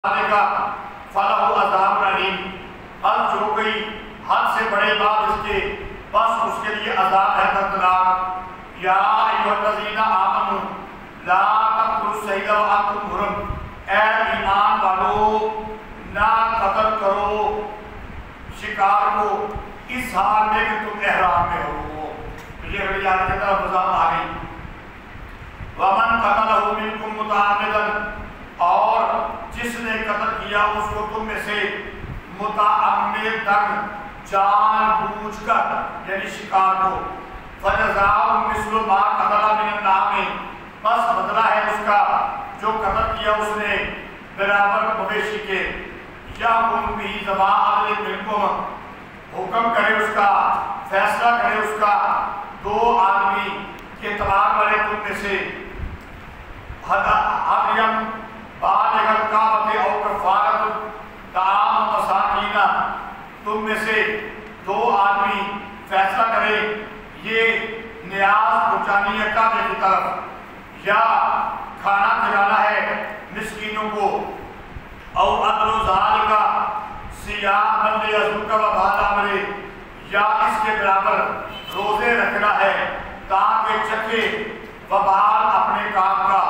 کا فلہ عذاب علیم، حد جو گئی حد سے بڑے بات اس کے، بس اس کے لیے عذاب ہے دردناک۔ یا ایھا الذین آمنوا لا تقتلوا الصید وانتم حرم، اے ایمان والو نہ قتل کرو شکار کو اس حال میں کہ تم احرام میں ہو۔ یہ اگلی آیت کی طرف وضاحت آ گئی۔ ومن قتلہ منکم متعمدا، اور جس نے قتل کیا اس کو تم میں سے متعمدن جان بوجھ کر یعنی شکار کو، فجزاء مثل ما قتل من النعام، بس بدلہ ہے اس کا جو قتل کیا اس نے برابر مویشی کے، یحکم بہ ذوی عدل منکم، حکم کرے اس کا فیصلہ کرے اس کا دو آدمی کے اعتبار والے تم میں سے، ہدیم بالغ الکعبۃ او کفارۃ طعام مساکین، تم میں سے دو آدمی فیصلہ کرے یہ نیاز پہنچانی ہے کعبے کی طرف یا کھانا کھلانا ہے مسکینوں کو، او عدل ذالک صیام لیذوق وبال امرہ، یا اس کے برابر روزے رکھنا ہے تاکہ چکھے وبال اپنے کام کا،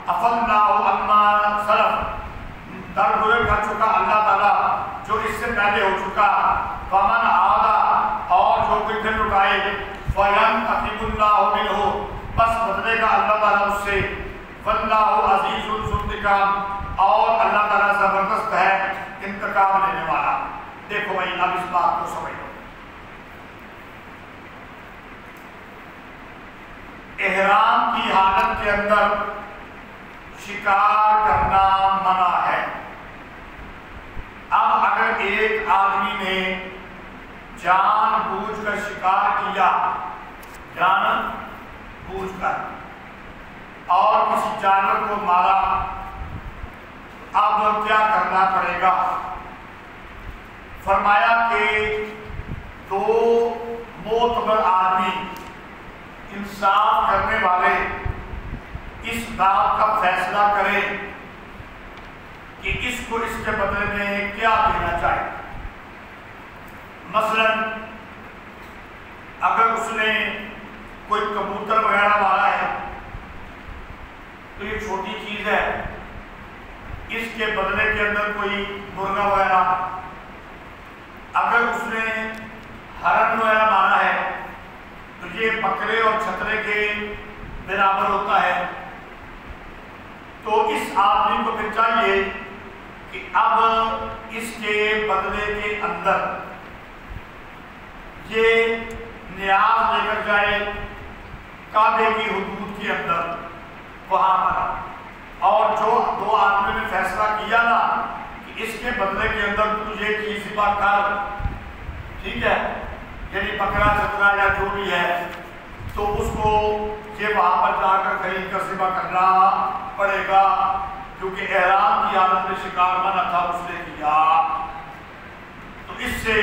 عفا اللہ عما سلف، درگزر کر چکا اللہ تعالیٰ جو اس سے پہلے ہو چکا، فمن عاد، اور جو کوئی پھر لٹائے، فینتقم اللہ منہ، بس بدلے گا اللہ تعالیٰ اس سے، واللہ عزیز ذو انتقام، اور اللہ تعالیٰ زبردست ہے انتقام لینے والا۔ دیکھو بھائی اب اس بات کو سمجھو، احرام کی حالت کے اندر شکار کرنا منع ہے۔ اب اگر ایک آدمی نے جان بوجھ کر شکار کیا، جان بوجھ کر، اور کسی جانور کو مارا، اب کیا کرنا پڑے گا؟ فرمایا کہ دو معتبر آدمی انصاف کرنے والے اس بات کا فیصلہ کریں کہ اس کو اس کے بدلے میں کیا دینا چاہیے۔ مثلا اگر اس نے کوئی کبوتر وغیرہ مارا ہے تو یہ چھوٹی چیز ہے، اس کے بدلے کے اندر کوئی مرغا وغیرہ، اگر اس نے ہرن وغیرہ مارا ہے تو یہ بکرے اور چھترے کے برابر ہوتا ہے۔ تو اس آدمی کو پھر چاہیے کہ اب اس کے بدلے کے اندر یہ نیاز لے کر جائے کعبے کی حدود کے اندر وہاں پر، اور جو دو آدمی نے فیصلہ کیا نا کہ اس کے بدلے کے اندر تجھے کی ذبح کر، ٹھیک ہے، یعنی بکرا چھترا یا جو بھی ہے، تو اس کو یہ وہاں پر جا کر خرید کر ذبح کرنا پڑے گا، کیونکہ احرام کی حالت میں شکار منع تھا اس نے کیا۔ تو اس سے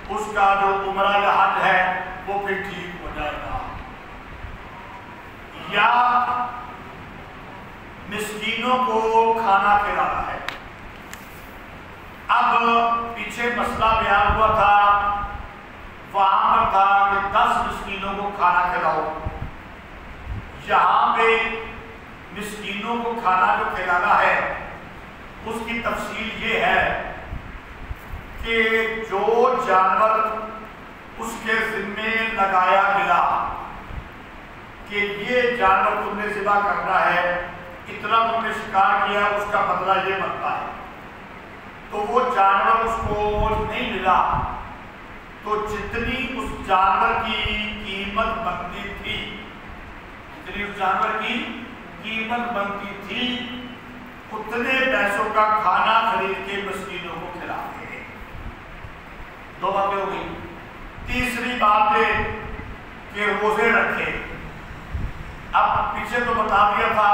اس کا جو عمرہ یا حج ہے وہ پھر ٹھیک ہو جائے گا۔ یا مسکینوں کو کھانا کھلانا ہے۔ اب پیچھے مسئلہ بیان ہوا تھا، وہاں پر تھا کہ 10 مسکینوں کو کھانا کھلاؤ، یہاں پہ مسکینوں کو کھانا جو کھلانا ہے اس کی تفصیل یہ ہے کہ جو جانور اس کے ذمے لگایا گیا کہ یہ جانور تم نے ذبح کرنا ہے، اتنا تم نے شکار کیا، اس کا بدلہ یہ بنتا ہے، تو وہ جانور اس کو نہیں ملا، تو جتنی اس جانور کی قیمت بنتی تھی، جتنی اس جانور کی قیمت بنتی تھی، اتنے پیسوں کا کھانا خرید کے مسکینوں کو کھلاتے ہیں۔ دو باتیں ہو گئی۔ تیسری بات ہے کہ روزے رکھے۔ اب پیچھے تو بتا دیا تھا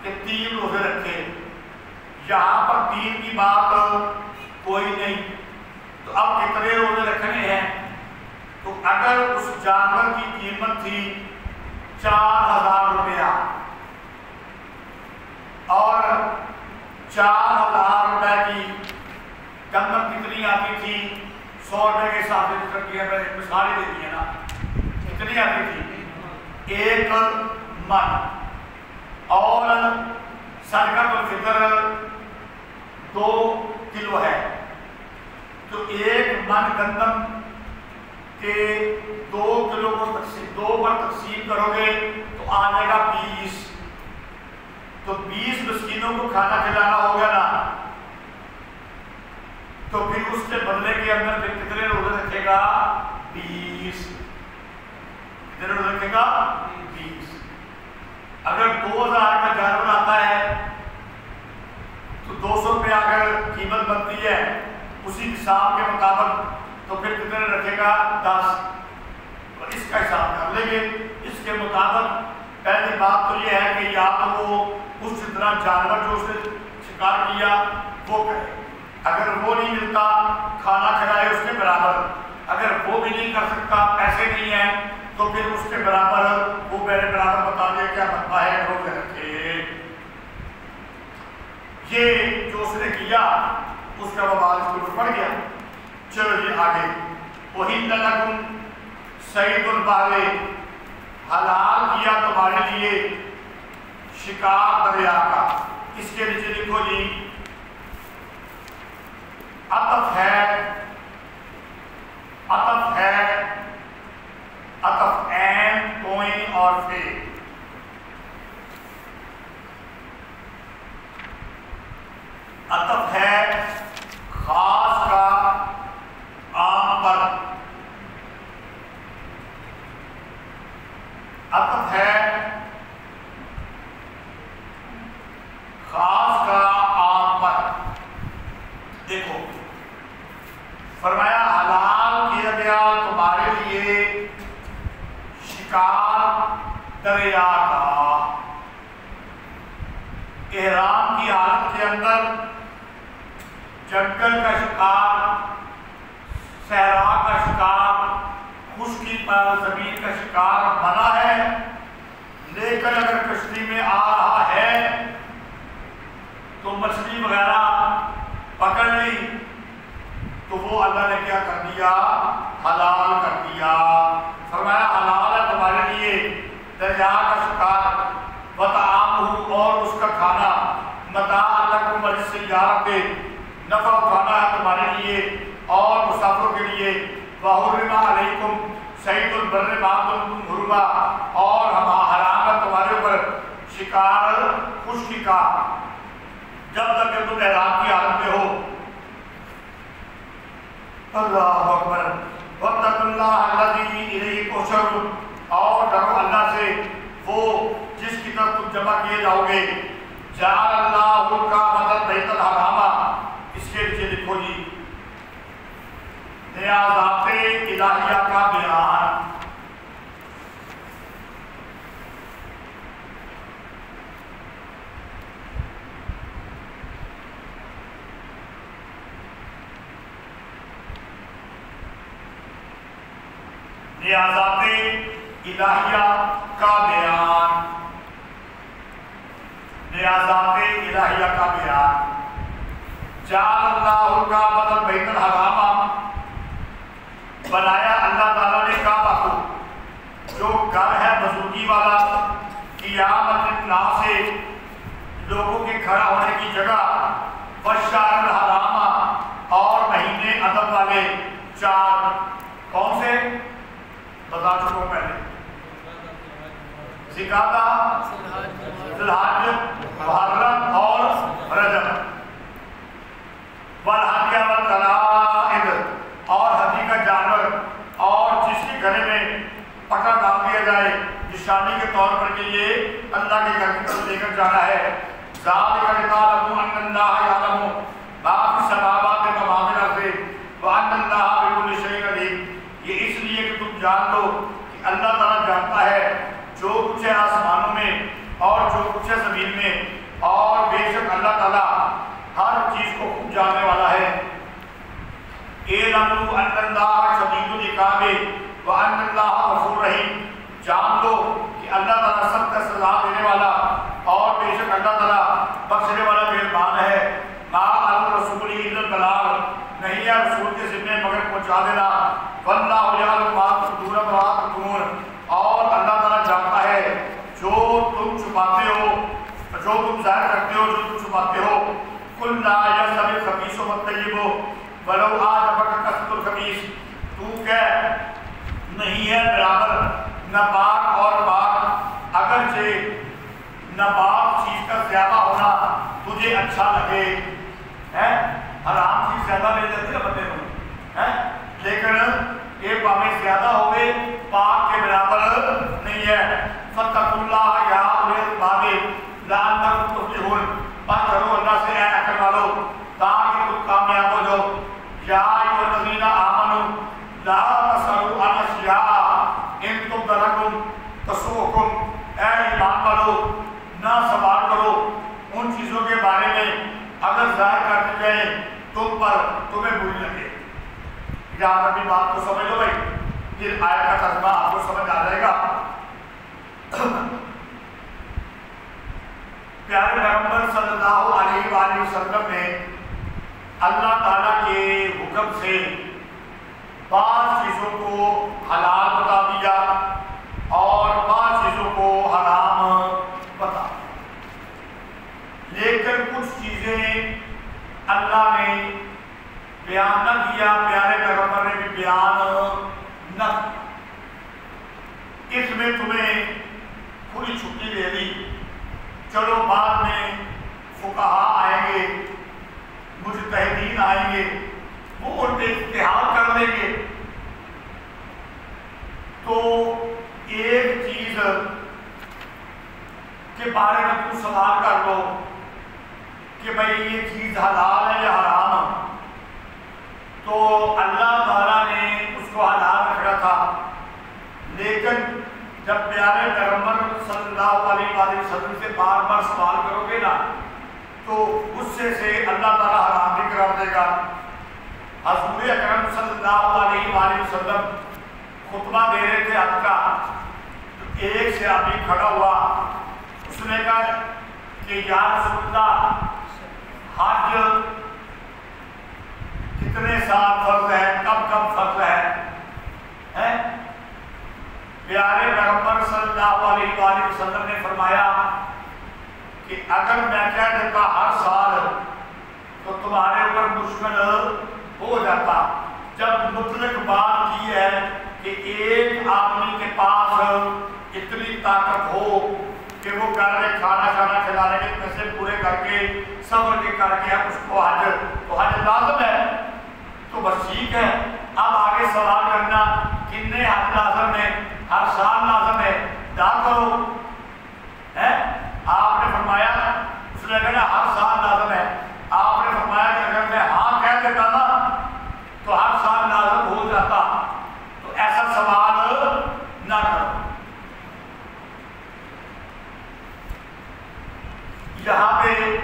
کہ 3 روزے رکھے، یہاں پر 3 کی بات کوئی نہیں، تو اب کتنے روزے رکھنے ہیں؟ تو اگر اس جانور کی قیمت تھی 4000 روپیہ اور 4000 روپے کی گندم کتنی آتی تھی؟ 100 روپے کے حساب سے رکھی ہے، مثال ہی دیتی ہے نا، کتنی آتی تھی؟ 1 من. اور صدقۃ الفطر 2 کلو ہے، تو 1 من گندم کے 2 کلو کو 2 پر تقسیم کرو گے تو آ جائے گا 20. تو 20 مسکینوں کو کھانا کھلانا ہو گیا نا، تو پھر اس کے بدلے کے اندر پھر کتنے روزے رکھے گا؟ 20. کتنے روزے رکھے گا؟ 20. اگر 2000 کا جانور آتا ہے تو 200 روپے اگر قیمت بنتی ہے اسی حساب کے مطابق، تو پھر کتنے رکھے گا؟ 10. اور اس کا حساب کر لیں گے. اس کے مطابق پہلی بات تو یہ ہے کہ یا تو وہ اس طرح جانور جو اس نے شکار کیا وہ کرے، اگر وہ نہیں ملتا کھانا کھلائے اس کے برابر، اگر وہ بھی نہیں کر سکتا پیسے نہیں ہیں تو پھر اس کے برابر وہ میرے برابر بتا دیا کیا بنتا ہے، روزے رکھے. یہ جو اس نے کیا اس کا وبال اس کے اوپر پڑ گیا. چلو جی آگے. وَإِنَّ لَكُمْ صَيْدُ الْبَحْرِ، حلال کیا تمہارے لیے شکار دریا کا. اس کے نیچے لکھو جی عطف ہے، عطف ہے، عطف عین کوئن اور فے. عطف ہے خاص کا عام پر، عطف ہے خاص کا عام پر. دیکھو فرمایا حلال کیا گیا تمہارے لیے شکار دریا کا. احرام کی حالت کے اندر جنگل کا شکار، صحرا کا شکار، خشکی پر زمین کا شکار منع ہے. لیکن اگر کشتی میں آ رہا ہے تو مچھلی وغیرہ پکڑ لی تو وہ اللہ نے کیا کر دیا؟ حلال کر دیا. فرمایا حلال ہے تمہارے لیے دریا کا شکار، وطعامہ اور اس کا کھانا، متاع لکم وللسیارۃ نفع اٹھانا ہے تمہارے لیے اور مسافروں کے لیے. وحرم علیکم صید البر ما دمتم حرما، اور ہم حرام ہے تمہارے اوپر شکار خشکی کا جب تک کہ تم احرام کی حالت میں ہو. اللہ اکبر. واتقوا اللہ الذی الیہ تحشرون، اور ڈرو اللہ سے وہ جس کی طرف تم جمع کیے جاؤ گے. جعل اللہ الکعبۃ البیت الحرام، اس کے نیچے لکھو جی نیازات الہیہ کا بیان. نیازات الہیہ کا بیان، نیازات الہیہ کا بیان. جعل اللہ الکعبۃ البیت الحرام، بنایا اللہ تعالیٰ نے کعبہ کو جو گھر ہے بزرگی والا، قیام الناس سے لوگوں کے کھڑا ہونے کی جگہ، والشہر الحرام اور مہینے ادب والے 4. کون سے بتا چکو پہلے؟ ذوالقعدہ، ذوالحج، محرم اور رجب. والہدی والقلائد، اور ہدی کا جانور اور جس کے گلے میں پٹا ڈال دیا جائے نشانی کے طور پر کہ یہ اللہ کے گھر کی طرف لے کر جانا ہے. ذالک لتعلموا ان اللہ یعلم ما فی السماوات وما فی الارض وان اللہ بکل شیء علیم. یہ اس لیے کہ تم جان لو کہ اللہ تعالیٰ جانتا ہے جو کچھ ہے آسمانوں میں اور جو کچھ ہے زمین میں، اور بے شک اللہ تعالیٰ ہر چیز کو خوب جاننے والا ہے. اعلموا ان اللہ شدید العقاب وان اللہ غفور رحیم. جان لو کہ اللہ تعالیٰ سب کا سزا دینے والا اور بے شک اللہ تعالیٰ بخشنے والا مہربان ہے. الرسول الا البلاغ، نہیں ہے رسول کے ذمہ مگر پہنچا دینا. واللہ یعلم ما تبدون وما تکتمون، اور اللہ تعالیٰ جانتا ہے جو تم چھپاتے ہو، جو تم ظاہر کرتے ہو، جو تم چھپاتے ہو. قل لا یستوی الخبیث والطیب ولو اعجبک کثرۃ الخبیث، تو کہ نہیں ہے برابر ناپاک اور پاک، اگرچہ ناپاک چیز کا زیادہ ہونا تجھے اچھا لگے. حرام چیز زیادہ لے جاتی ہے بندے کو، لیکن یہ پاویں زیادہ ہوئے پاک کے برابر نہیں ہے. فاتقوا اللہ یا اولي الالباب لعلکم تفلحون، بس کرو اللہ سے اے عقل والو تاکہ تم کامیاب ہو جاؤ. یا ایھا الذین آمنوا لا تسألوا عن اشیاء ان تبد لکم تسؤکم، اے ایمان والو نہ سوال کرو ان چیزوں کے بارے میں اگر ظاہر کر دی جائیں تم پر تمہیں بری لگے. یہاں پر بھی بات کو سمجھ لو بھائی، پھر آیت کا ترجمہ آپ کو سمجھ آ جائے گا. پیارے پیغمبر صلی اللہ علیہ وآلہ وسلم نے اللہ تعالیٰ کے حکم سے بعض چیزوں کو حلال بتا دیا اور بعض چیزوں کو حرام بتا، لیکن کچھ چیزیں اللہ نے بیان نہ کیا، پیارے پیغمبر نے بھی بیان نہ. اس میں تمہیں پوری چھٹی دے دی، چلو بعد میں فقہاء آئیں گے، مجتہدین آئیں گے، وہ ان پہ اجتہاد کر لیں گے. تو ایک چیز کے بارے میں تم سوال کر لو کہ بھئی یہ چیز حلال ہے یا حرام، تو اللہ تعالیٰ نے اس کو حلال رکھا تھا، لیکن جب پیارے پیغمبر صلی اللہ علیہ وآلہ وسلم سے بار بار سوال کرو گے نا تو غصے سے اللہ تعالیٰ حرام بھی قرار دے گا. حضور اکرم صلی اللہ علیہ وآلہ وسلم خطبہ دے رہے تھے حج کا، تو ایک صحابی کھڑا ہوا، اس نے کہا کہ یا رسول اللہ حج کتنے سال فرض ہے، کب کب فرض ہے؟ پیارے پیغمبر صلی اللہ علیہ وآلہ وسلم نے فرمایا کہ اگر میں کہہ دیتا ہر سال تو تمہارے اوپر مشکل ہو جاتا. جب مطلق بات کی ہے کہ ایک آدمی کے پاس اتنی طاقت ہو کہ وہ گھر میں کھانا کھلانے کے پیسے پورے کر کے صبر کے کر کے اس کو حج لازم ہے، تو بس ٹھیک ہے. اب آگے سوال کرنا کتنے حج لازم ہے، ہر سال لازم ہے، دا کرو. آپ نے فرمایا، اس نے کہا ہر سال لازم ہے. آپ نے فرمایا کہ اگر میں ہاں کہہ دیتا نا تو ہر سال لازم ہو جاتا، تو ایسا سوال نہ کرو. یہاں پہ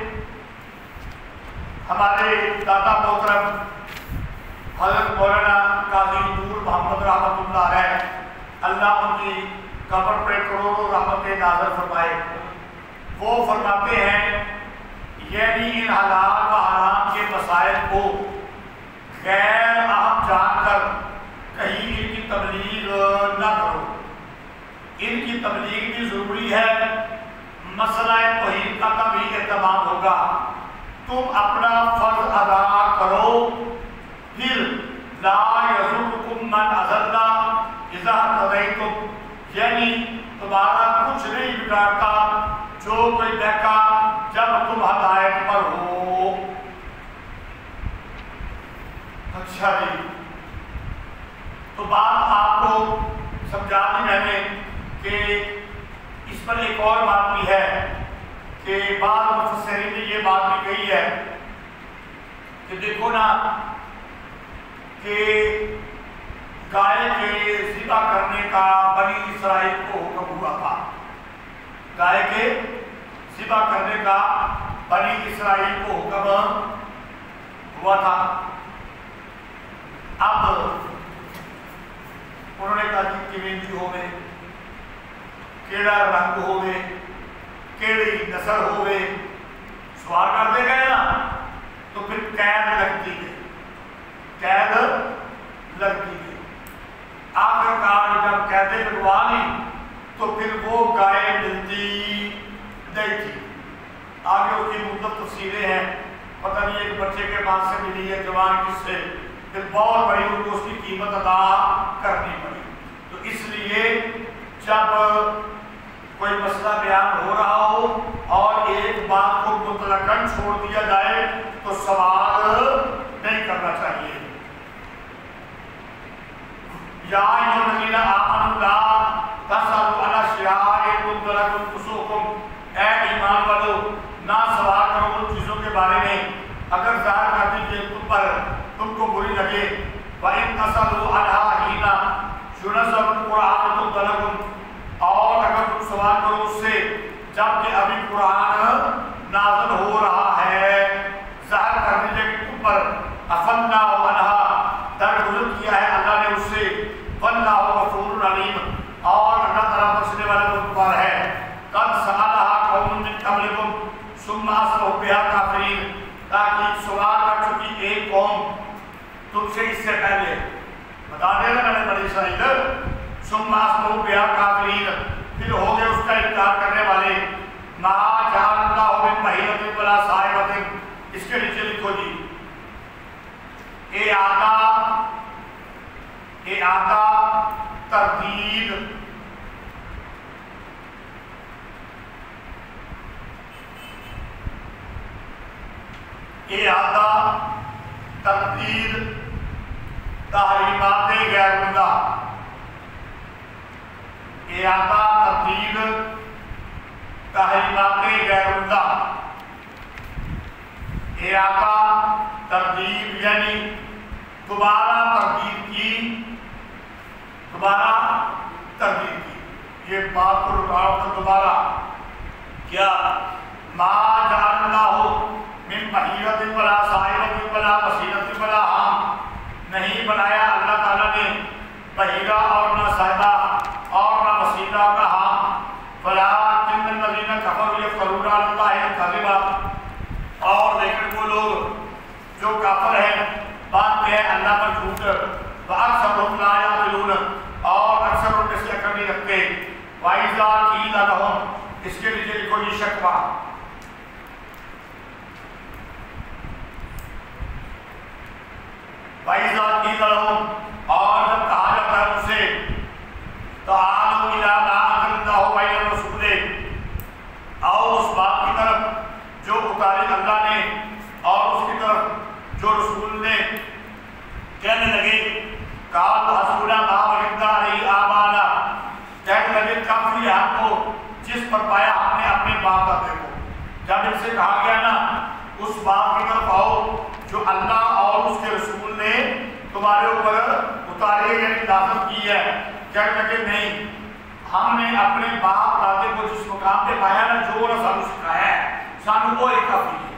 ہمارے دادا محترم حضرت مولانا قاضی نور محمد رحمۃ اللہ علیہ، اللہ ان کی قبر پر کروڑوں رحمت نازل فرمائے، وہ فرماتے ہیں یعنی ان حلال و حرام کے مسائل کو غیر اہم جان کر کہیں ان کی تبلیغ نہ کرو. ان کی تبلیغ بھی ضروری ہے، مسئلہ توحید کا بھی اہتمام ہوگا. تم اپنا فرض ادا کرو، پھر لا یضرکم من اضل اذا اهتدیتم، یعنی تمہارا کچھ نہیں بگاڑتا جو کوئی بہکا جب تم ہدایت پر ہو. اچھا جی، تو بات آپ کو سمجھا دی میں نے کہ اس پر ایک اور بات بھی ہے کہ بعض مفسرین نے یہ بات بھی کہی ہے کہ دیکھو نا کہ گائے کے ذبح کرنے کا بنی اسرائیل کو حکم ہوا تھا، گائے کے ذبح کرنے کا بنی اسرائیل کو حکم ہوا تھا. اب انہوں نے کہا کہ کیویں ہوئے، کیڑا رنگ ہوئے، کیڑی نسل ہوئے، سوال کرتے گئے نا. تو پھر قید لگتی گئی، قید لگتی گئی۔ آخرکار جب قیدیں لگوا لی تو پھر وہ گائے ملتی نہیں تھی۔ آگے اس کی مختلف تفصیلیں ہیں، پتہ نہیں ایک بچے کے بعد سے ملی ہے، جوان کس سے، پھر بہت بڑی ان کو اس کی قیمت ادا کرنی پڑی۔ تو اس لیے جب کوئی مسئلہ بیان ہو رہا ہو اور ایک بات کو مطلقاً چھوڑ دیا جائے تو سوال نہیں کرنا چاہیے۔ یا ایھا الذین آمنوا لا تسألوا عن اشیاء ان تبد لکم تسؤکم، اے ایمان والو نہ سوال کرو ان چیزوں کے بارے میں اگر ظاہر کر دی کہ تم پر تم کو بری لگے۔ وَإِن تَسْأَلُوا عَنْهَا حِينَ يُنَزَّلُ الْقُرْآنُ تُبْدَ لَكُمْ، اور اگر تم سوال کرو اس سے جب کہ ابھی قرآن نازل ہو رہا ہے، ظاہر کر دیجئے کہ تم پر عَفَا اللَّهُ عَنْهَا، درگزر کیا ہے اللہ نے اس سے، وَاللَّهُ غَفُورٌ حَلِيمٌ، اور اللہ تعالیٰ بخشنے والا بردبار ہے۔ قَدْ سَأَلَهَا قَوْمٌ مِّن قَبْلِكُمْ ثُمَّ أَصْبَحُوا بِهَا كَافِرِينَ، تاکہ سوال کر چکی ایک قوم تم سے اس سے پہلے، بتا دے رہا میں نے بنی اسرائیل، ثم أصبحوا بها كافرين، پھر ہو گئے اس کا انکار کرنے والے۔ ما جعل الله من بحيرة ولا سائبة، اس کے نیچے لکھو جی اعادہ تردید، اعادہ تردید تحریمات غیر اللہ، اعادہ تردید تحریمات غیر اللہ۔ اعادہ تردید یعنی دوبارہ تردید کی، دوبارہ تردید کی، یہ بات کو رکاؤ تو دوبارہ کیا، ما جعل اللہ من بحیرۃ ولا سائبۃ ولا وسیلۃ ولا حام، نہیں بنایا اللہ تعالیٰ نے بحیرہ اور نہ سائبہ اور نہ وسیلہ اور نہ حام، ولکن الذین کفروا یفترون علی اللہ الکذب، اور لیکن وہ لوگ جو کافر ہیں باندھتے ہیں اللہ پر جھوٹ، وَأَكْثَرُهُمْ لَا يَعْقِلُونَ، اور اکثر ان میں سے عقل نہیں رکھتے۔ وَإِذَا قِيلَ لَهُمْ، اس کے لیے لکھو یہ شکوہ، وَإِذَا قِيلَ لَهُمْ، اور جب کہا جاتا ہے ان سے تَعَالَوْا إِلَىٰ مَا أَنزَلَ اللَّهُ وَإِلَى الرَّسُولِ، آؤ اس بات کی طرف جو اتاری اللہ نے اور اس کی طرف جو رسول نے، کہنے لگے قَالُوا حَسْبُنَا مَا وَجَدْنَا عَلَيْهِ آبَاءَنَا، کہنے لگے کافی ہم کو جس پر پایا ہم نے اپنے باپ دادے کو۔ جب ان سے کہا گیا نا اس بات کی طرف آؤ جو اللہ اور اس کے رسول نے تمہارے اوپر اتاری ہے یعنی نازل کی ہے، کہنے لگے نہیں، ہم نے اپنے باپ دادے کو جس مقام پہ پایا نا جو انہوں نے سانو سکھایا ہے سانو وہ ایک کافی ہے۔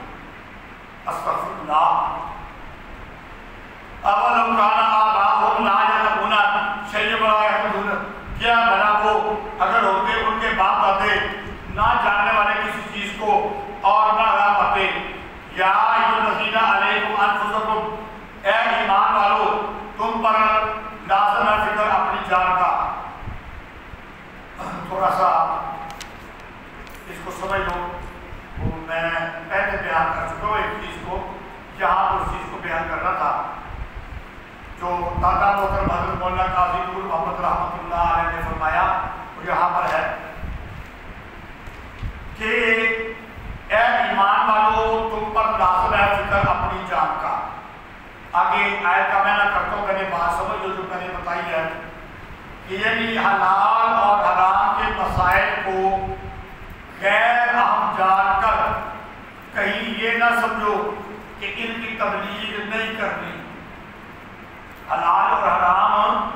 استغفر اللہ۔ اولو کان آباؤہم لا یعلمون شیئا ولا یہتدون، کیا بنا وہ اگر ہوتے ان کے باپ دادے نہ جاننے والے کسی چیز کو اور نہ راہ پاتے۔ یا ایھا الذین علیکم انفسکم، اے ایمان والو تم پر لازم ہے فکر اپنی جان کا۔ تھوڑا سا اس کو سمجھ لو، وہ میں پہلے بیان کر چکا ہوں ایک چیز کو، یہاں پر اس چیز کو بیان کرنا تھا جو دادا محترم حضرت مولانا قاضی نور محمد رحمۃ اللہ علیہ نے فرمایا، وہ یہاں پر ہے کہ اے ایمان والو تم پر لازم ہے فکر اپنی جان کا۔ آگے آیت کا میں نہ کرتا ہوں، میں نے بات سمجھ لو جو میں نے بتائی ہے کہ یعنی حلال اور حرام کے مسائل کو غیر اہم جان کر کہیں یہ نہ سمجھو کہ ان کی تبلیغ نہیں کرنی۔ حلال اور حرام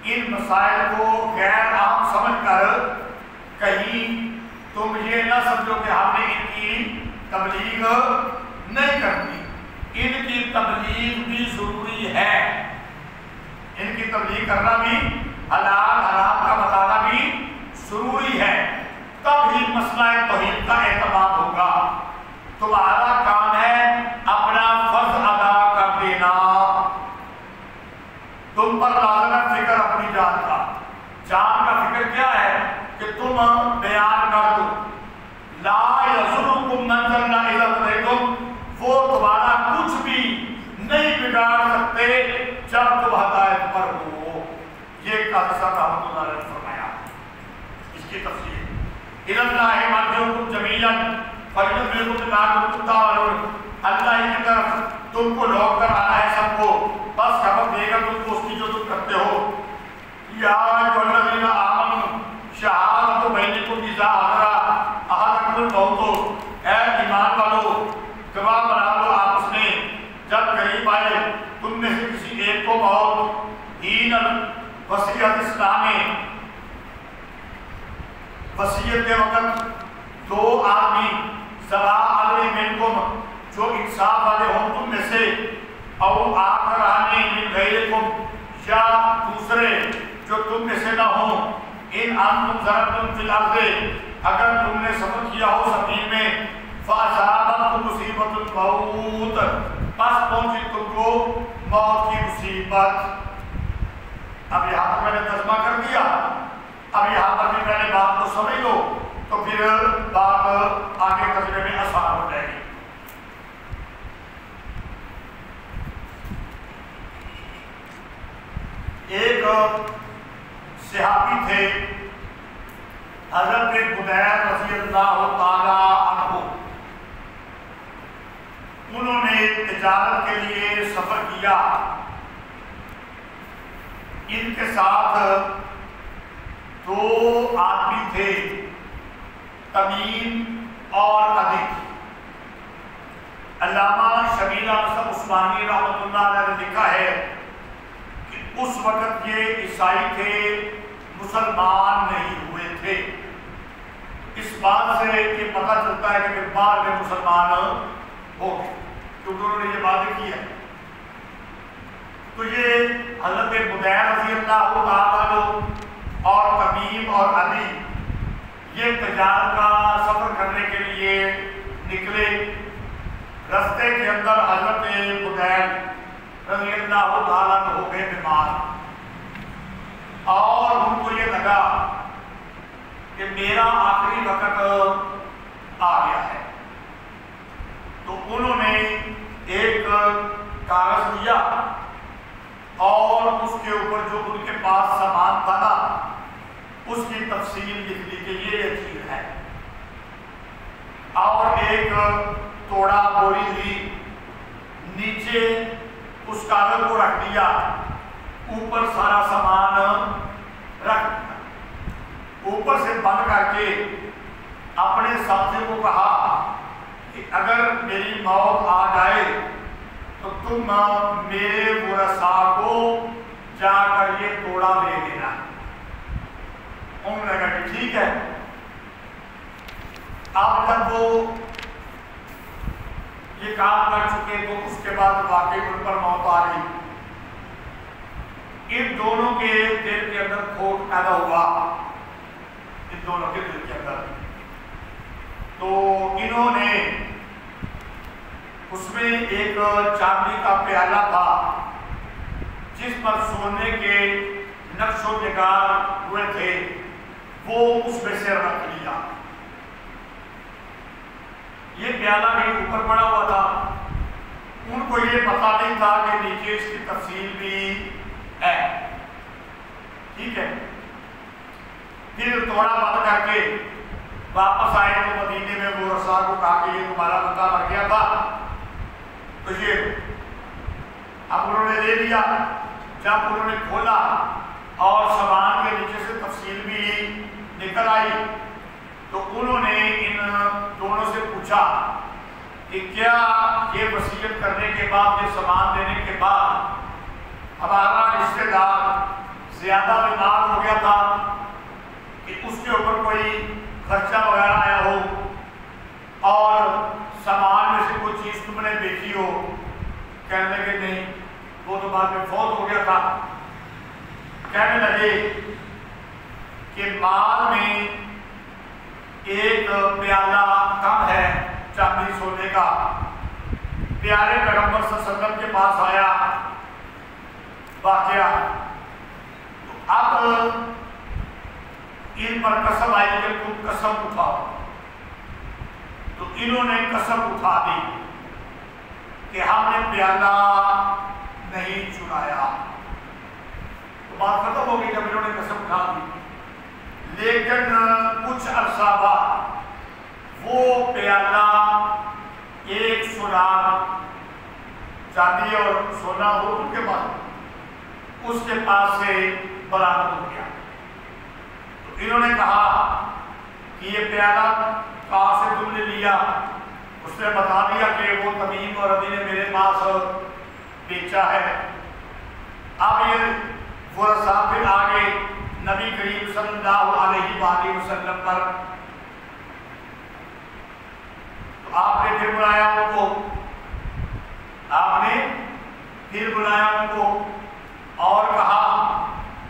ان مسائل کو غیر اہم سمجھ کر کہیں تم یہ نہ سمجھو کہ ہم نے ان کی تبلیغ نہیں کرنی۔ ان کی تبلیغ بھی ضروری ہے، ان کی تبلیغ کرنا بھی، حلال حرام کا بتانا بھی ضروری ہے، تب ہی مسئلہ توحید کا اہتمام ہوگا۔ تمہارا کام ہے اپنا تم پر لازم ہے فکر اپنی جان کا. جان کا فکر کیا ہے کہ تم بیان کر دو. لا یضرکم من ضل اذا هدیتم، وہ تمہارا کچھ بھی نہیں بگاڑ سکتے جب تم ہدایت پر ہو. یہ قادثہ رحمۃ اللہ علیہ نے فرمایا. اس کی تفسیر اِلَى اللَّهِ مَرْجِعُكُمْ جَمِيعًا فَيُنَبِّئُكُم بِمَا كُنتُمْ تَعْمَلُونَ. اللہ ہی کی طرف تم کو لوٹ کر آنا ہے سب کو، بس خبر دے گا تم کو اس کی جو تم کرتے ہو. یا ایھا الذین آمنوا شہادۃ بینکم اذا حضر احدکم الموت. اے ایمان والو گواہ بنا لو آپس میں جب قریب آئے تم میں سے کسی ایک کو موت. حین وصیت اسلام، وصیت کے وقت دو آدمی ذوا عدل منکم، جو انصاف والے ہوں تم میں سے، او آخران من غیرکم، یا دوسرے جو تم میں سے نہ ہوں. ان انتم ضربتم فی الارض، اگر تم نے سفر کیا ہو زمین میں، فاصابتکم مصیبۃ الموت، پس پہنچی تم کو موت کی مصیبت. اب یہاں پر میں نے ترجمہ کر دیا. اب یہاں پر بھی میں نے بات کو سمجھ لو تو پھر بات آگے ترجمے میں آسان ہو جائے گی. ایک صحابی تھے حضرت بدیر رضی اللہ تعالی عنہ. انہوں نے تجارت کے لیے سفر کیا. ان کے ساتھ دو آدمی تھے، تمیم اور عدی. علامہ شبیل احمد عثمانی رحمۃ اللہ علیہ نے لکھا ہے کہ اس وقت یہ عیسائی تھے، مسلمان نہیں ہوئے تھے. اس بات سے یہ پتہ چلتا ہے کہ بعد میں مسلمان ہو گئے کیونکہ انہوں نے یہ باتیں کی ہے. تو یہ حضرت بدیر رضی اللہ تعالیٰ عنہ اور تمیم اور عدی یہ تجارت کا سفر کرنے کے لیے نکلے. رستے کے اندر حضرت بدیر رضی اللہ تعالیٰ عنہ ہو گئے بیمار، اور ان کو یہ لگا کہ میرا آخری وقت آ گیا ہے. تو انہوں نے ایک کاغذ لیا اور اس کے اوپر جو ان کے پاس سامان تھا نا اس کی تفصیل لکھ دی کہ یہ چیز ہے، اور ایک توڑا بوری لی، نیچے اس کاغذ کو رکھ دیا، اوپر سارا سامان رکھ دیا. اوپر سے بند کر کے اپنے ساتھی کو کہا کہ اگر میری موت آ جائے تو تم میرے ورثاء کو جا کر یہ توڑا دے دینا. انہوں نے کہا کہ ٹھیک ہے. اب جب وہ یہ کام کر چکے تو اس کے بعد واقعی ان پر موت آ گئی. ان دونوں کے دل کے اندر کھوٹ پیدا ہوا، ان دونوں کے دل کے اندر. تو انہوں نے اس میں ایک چاندی کا پیالہ تھا جس پر سونے کے نقش و نگار ہوئے تھے، وہ اس میں سے رکھ لیا. یہ پیالہ کہیں اوپر پڑا ہوا تھا. ان کو یہ پتہ نہیں تھا کہ نیچے اس کی تفصیل بھی ہے. ٹھیک ہے. پھر توڑا بند کر کے واپس آئے تو مدینے میں وہ رسول کو کہا کہ یہ تمہارا بندہ مر گیا تھا تو یہ اب انہوں نے لے لیا. جب انہوں نے کھولا اور سامان کے نیچے سے تفصیل بھی نکل آئی تو انہوں نے ان دونوں سے پوچھا کہ کیا یہ وصیت کرنے کے بعد، یہ سامان دینے کے بعد ہمارا رشتہ دار زیادہ بیمار ہو گیا تھا کہ اس کے اوپر کوئی خرچہ وغیرہ آیا ہو اور سامان میں سے کوئی چیز تم نے بیچی ہو؟ کہنے لگے نہیں، وہ تو بعد میں فوت ہو گیا تھا. کہنے لگے کہ مال میں ایک پیالہ کم ہے چاندی سونے کا. پیارے پیغمبر صلی اللہ علیہ وسلم کے پاس آیا واقعہ پر قسم آئی کہ تم قسم اٹھاؤ، تو انہوں نے قسم اٹھا دی کہ ہم نے پیالہ نہیں چرایا۔ تو بات ختم ہو گئی جب انہوں نے قسم اٹھا دی۔ لیکن کچھ عرصہ بعد وہ پیالہ ایک سراغ چاندی اور سونا ہو ان کے پاس، اس کے پاس سے برآمد ہو گیا۔ تو انہوں نے کہا کہ یہ پیالہ کہاں سے تم نے لیا؟ اس نے بتا دیا کہ وہ تمیم اور ربی نے میرے پاس بیچا ہے۔ اب یہ ورثہ پھر آگے نبی کریم صلی اللہ علیہ وآلہ وسلم پر، تو آپ نے پھر بلایا ان کو، آپ نے پھر بلایا ان کو اور کہا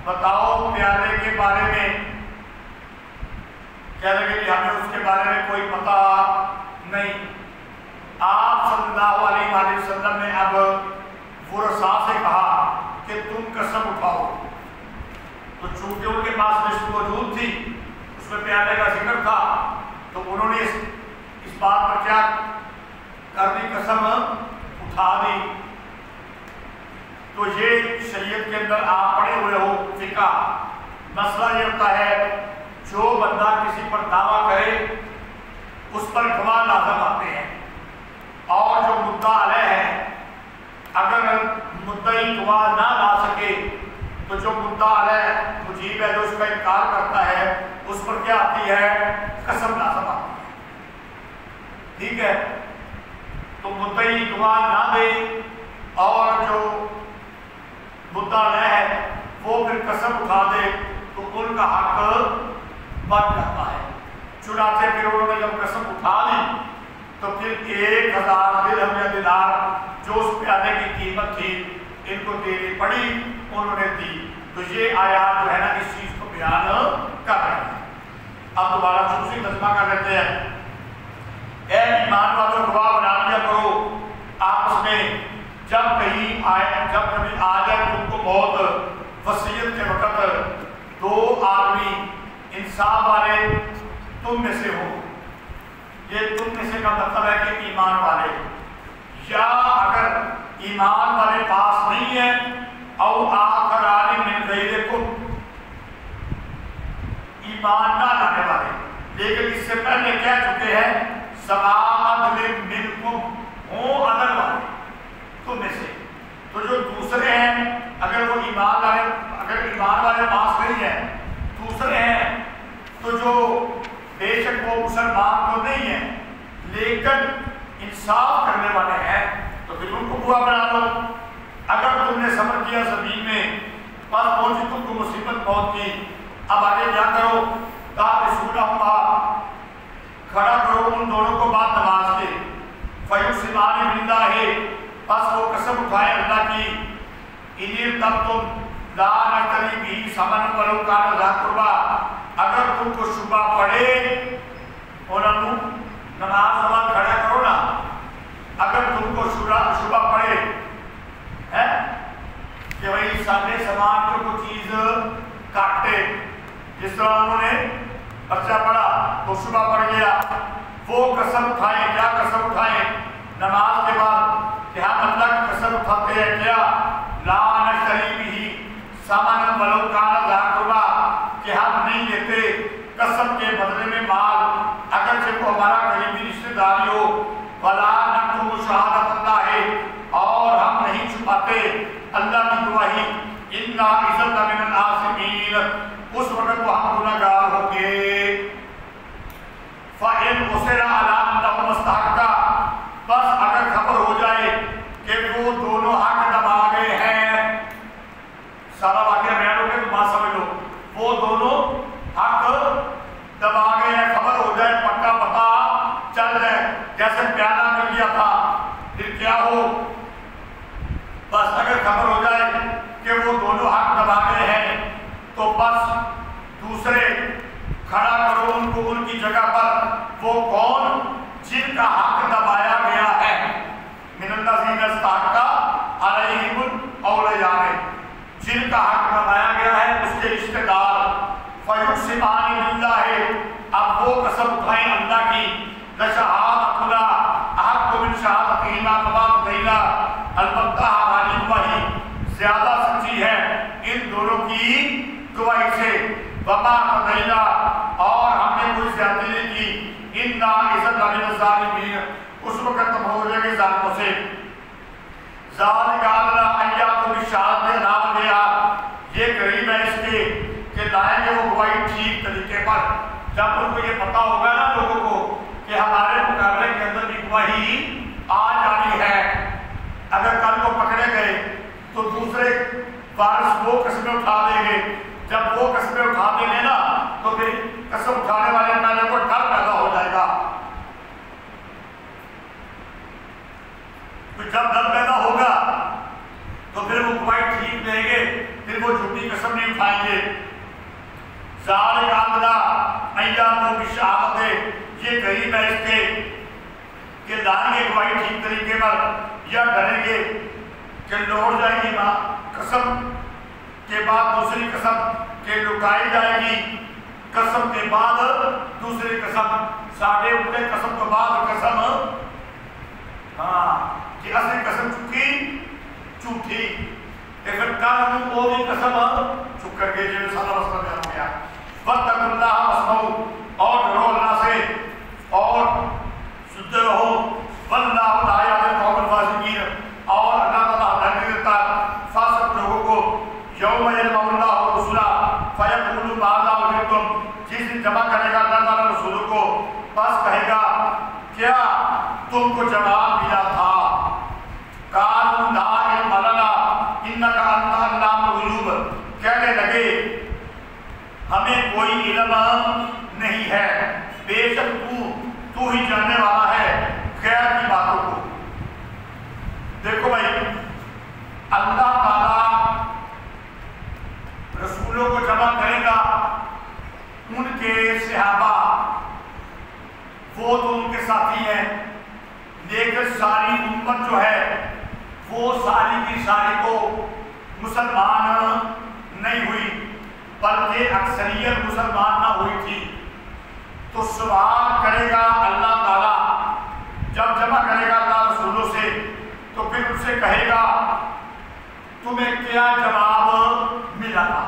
بتاؤ پیالے کے بارے میں۔ کہنے لگے کہ ہمیں اس کے بارے میں کوئی پتہ نہیں۔ آپ صلی اللہ علیہ وآلہ وسلم نے اب ورثاء سے کہا کہ تم قسم اٹھاؤ۔ تو چونکہ ان کے پاس لسٹ موجود تھی، اس میں پیالے کا ذکر تھا، تو انہوں نے اس بات پر کیا کر دی؟ قسم اٹھا دی۔ تو یہ شریعت کے اندر آپ پڑھے ہوئے ہو فقہ، مسئلہ یہ ہوتا ہے جو بندہ کسی پر دعویٰ کرے اس پر گواہ لازم آتے ہیں، اور جو مدعا علیہ ہے اگر مدعی گواہ نہ لا سکے تو جو مدعا علیہ مجیب ہے جو اس کا انکار کرتا ہے اس پر کیا آتی ہے؟ قسم لازم آتی ہے۔ ٹھیک ہے، تو مدعی گواہ نہ دے اور جو مدعا علیہ ہے وہ پھر قسم اٹھا دے تو ان کا حق بن جاتا ہے۔ چنانچہ پھر انہوں نے جب قسم اٹھا دی تو پھر 1000 درہم یا دینار جو اس پیالے کی قیمت تھی ان کو دینی پڑی، انہوں نے دی۔ تو یہ آیات جو ہے نا اس چیز کو بیان کر رہے ہیں۔ اب دوبارہ خصوصی ترجمہ کر لیتے ہیں۔ اے ایمان والوں گواہ بنا لیا کرو آپس میں جب کہیں آئے، جب کبھی آ جائے تم کو موت وصیت کے وقت، 2 آدمی انصاف والے تم میں سے ہو۔ یہ تم میں سے کا مطلب ہے کہ ایمان والے، یا اگر ایمان والے پاس نہیں ہے او آخران من غیرکم، ایمان نہ لانے والے، لیکن اس سے پہلے کہہ چکے ہیں سواء عدل منکم، ہوں عدل والے تم میں سے۔ تو جو دوسرے ہیں اگر وہ ایمان والے پاس نہیں ہے، دوسرے ہیں تو جو بے شک وہ مسلمان تو نہیں ہیں لیکن انصاف کرنے والے ہیں، تو پھر ان کو گواہ بنا لو۔ اگر تم نے صبر کیا زمین میں، پس پہنچی تم کو مصیبت موت کی، اب آگے کیا کرو؟ تابسونہما، کھڑا کرو ان دونوں کو بعد نماز کے، فیقسمان باللہ، پس وہ قسم اٹھائے اللہ کی، ان ارتبتم لا نشتری بہ ثمنا ولو کان ذا قربی، اگر تم کو شبہ پڑے، انہوں نماز سوال کھڑا کرو نا، اگر تم کو شبہ پڑے ہے کہ بھائی سارے سامان جو کوئی چیز کاٹے، جس طرح انہوں نے پرچہ پڑا تو شبہ پڑ گیا، وہ قسم اٹھائیں۔ کیا قسم اٹھائیں؟ نماز کے بعد کہ ہم اللہ کی قسم اٹھاتے ہیں کیا؟ لا نشتری بہ ثمنا ولو کان ذا قربی، کہ ہم نہیں لیتے قسم کے بدلے میں مال اگرچہ وہ ہمارا قریبی رشتہ داری ہو، ولا نکتم شہادت اللہ، اور ہم نہیں چھپاتے اللہ کی گواہی، انا اذا لمن الآثمین، اس وقت وہ ہم گنہگار ہوں گے۔ فَإِنْ أُصِرَ عَلَىٰ أَنَّهُمَا اسْتَحَقَّا، بس اگر خبر ہو جائے کہ وہ دونوں حق دبا گئے ہیں، سارا واقعہ بیان ہو گیا تو بات سمجھ لو، وہ دونوں حق دبا گئے ہیں، خبر ہو جائے، پکا پتا چل جائے، جیسے پیالہ مل گیا تھا پھر کیا ہو، بس اگر خبر ہو جائے کہ وہ دونوں حق دبا گئے ہیں تو بس دوسرے کھڑا کرو ان کو ان کی جگہ پر، وہ کون؟ جن کا حق دبایا گیا ہے، من الذین استحق علیہم الاولیاء، جن کا حق دبایا گیا ہے اس کے رشتہ دار، فیقسمان باللہ، اب وہ قسم اٹھائیں اللہ کی، لشہادتنا احق من شہادتہما فبعضینا، البتہ ہماری گواہی زیادہ سچی ہے ان دونوں کی گواہی سے، وما قضینا، اور ہم نے کوئی زیادتی نہیں کی، انا اذا لمن الظالمین، اس وقت ہم ہو جائیں گے ظالموں سے۔ ذالک ادنیٰ ان یأتوا بالشہادۃ علی وجہہا، یہ قریب ہے اس کے کہ لائیں گے وہ گواہی ٹھیک طریقے پر۔ جب ان کو یہ پتہ ہوگا نا لوگوں کو کہ ہمارے مقابلے کے اندر بھی گواہی آ جانی ہے، اگر کل کو پکڑے گئے تو دوسرے وارث وہ قسمیں اٹھا دیں گے، جب وہ قسمیں اٹھا دیں گے نا تو پھر قسم اٹھانے والے میں کو ڈر پیدا ہو جائے گا، تو جب ڈر پیدا ہوگا تو پھر وہ گواہی ٹھیک دیں گے، پھر وہ جھوٹی قسم نہیں اٹھائیں گے۔ ذالک ادنیٰ ان یأتوا بالشہادۃ، یہ قریب ہے اس کے کہ لائیں گے گواہی ٹھیک طریقے پر، یا ڈریں گے کہ لوٹ جائے گی قسم کے بعد دوسری قسم، کہ لٹائی جائے گی قسم کے بعد دوسری قسم، ساڑھے اٹھے قسم کے بعد قسم، ہاں کہ اصلی قسم چکی جھوٹھی، پھر کل وہ بھی قسم چک کر کے جو سارا مسئلہ بیان ہو گیا۔ واتقوا اللہ واسمعوا، اور ڈرو اللہ سے اور سنتے رہو، واللہ لا یہدی القوم الفاسقین، اور اللہ تعالیٰ ہدایت نہیں دیتا فاسق لوگوں کو۔ یوم یجمع اللہ الرسل فیقول ماذا اجبتم، جس دن جمع کرے گا اللہ تعالیٰ رسولوں کو، بس کہے گا کیا تم کو جواب ملا تھا، قالوا لا علم لنا انک انت علام الغیوب، کہنے لگے ہمیں کوئی علم نہیں ہے، بے شک تو ہی جاننے والا ہے غیر کی باتوں کو۔ دیکھو بھائی، اللہ تعالیٰ رسولوں کو جمع کرے گا، ان کے صحابہ وہ تو ان کے ساتھی ہیں، لیکن ساری امت جو ہے وہ ساری کی ساری تو مسلمان نہیں ہوئی، بلکہ اکثریت مسلمان نہ ہوئی تھی۔ تو سوال کرے گا اللہ تعالیٰ، جب جمع کرے گا اللہ رسولوں سے تو پھر ان سے کہے گا تمہیں کیا جواب ملا تھا۔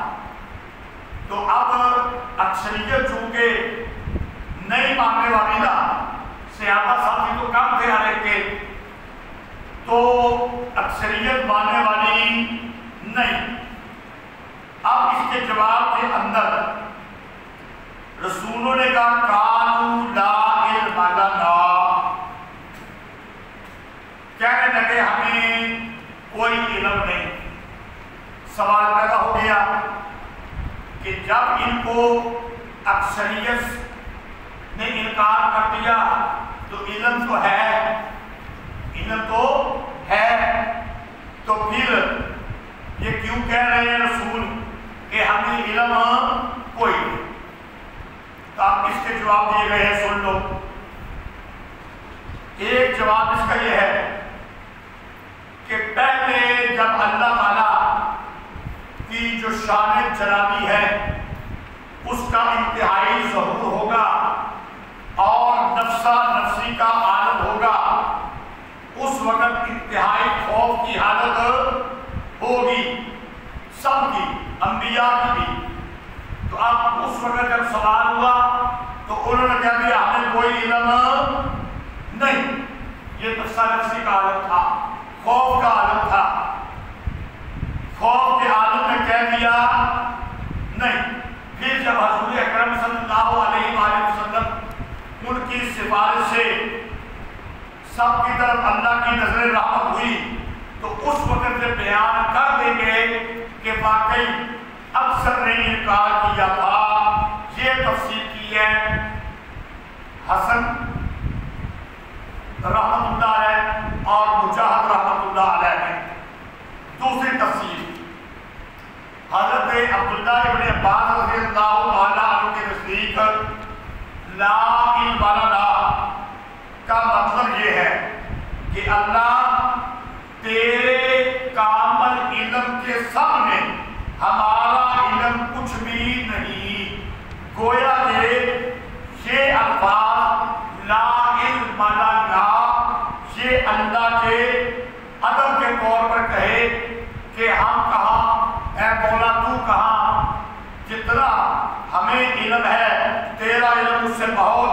تو اب اکثریت چونکہ نہیں ماننے والی تھا، صحابہ ساتھی تو کم تھے ہر ایک کے، تو اکثریت ماننے والی نہیں۔ اب اس کے جواب کے اندر رسولوں نے کہا قالوا لا علم لنا، کہنے لگے ہمیں کوئی علم نہیں۔ سوال پیدا ہو گیا کہ جب ان کو اکثریت نے انکار کر دیا تو علم تو ہے، علم تو ہے، تو پھر یہ کیوں کہہ رہے ہیں رسول کہ ہمیں علم کوئی نہیں؟ تو آپ اس کے جواب دیے گئے ہیں، سن لو۔ ایک جواب اس کا یہ ہے کہ پہلے جب اللہ تعالیٰ کی جو شان جلالی ہے اس کا انتہائی ظہور ہوگا اور نفسا نفسی کا عالم ہوگا، اس وقت انتہائی خوف کی حالت ہوگی سب کی، انبیاء کی بھی۔ تو اب اس وقت جب سوال ہوا تو انہوں نے کہہ دیا ہمیں کوئی علم نہیں، یہ نفسا نفسی کا عالم تھا، خوف کا عالم تھا، خوف کے عالم میں کہہ دیا نہیں۔ پھر جب حضور اکرم صلی اللہ علیہ وآلہ وسلم ان کی سفارش سے سب کی طرف اللہ کی نظر رحمت ہوئی تو اس وقت سے بیان کر دیں گے کہ واقعی اکثر نے انکار کیا تھا۔ یہ تفسیر کی ہے حسن رحمت اللہ علیہ اور مجاہد رحمت اللہ علیہ نے۔ دوسری تفسیر حضرت عبداللہ ابن عباس رضی اللہ تعالیٰ عنہ کے نزدیک لا علم لنا کا مطلب یہ ہے کہ اللہ تیرے کامل علم کے سامنے ہمارا علم کچھ بھی نہیں۔ کے طور پر کہے کہ ہم کہاں، اے مولا تو کہاں، جتنا ہمیں علم ہے تیرا علم اس سے بہت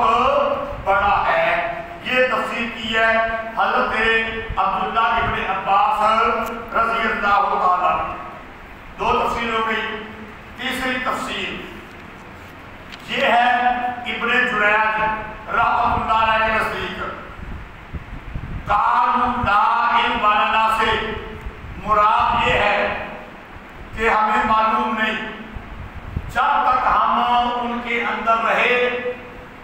بڑا ہے۔ یہ تفسیر کی ہے حضرت عبداللہ ابن عباس رضی اللہ تعالیٰ۔ دو تفسیر ہو گئی۔ تیسری تفسیر یہ ہے ابن جریج رحمۃ اللہ علیہ کے نزدیک، قالوا لا علم لنا سے مراد یہ ہے کہ ہمیں معلوم نہیں، جب تک ہم ان کے اندر رہے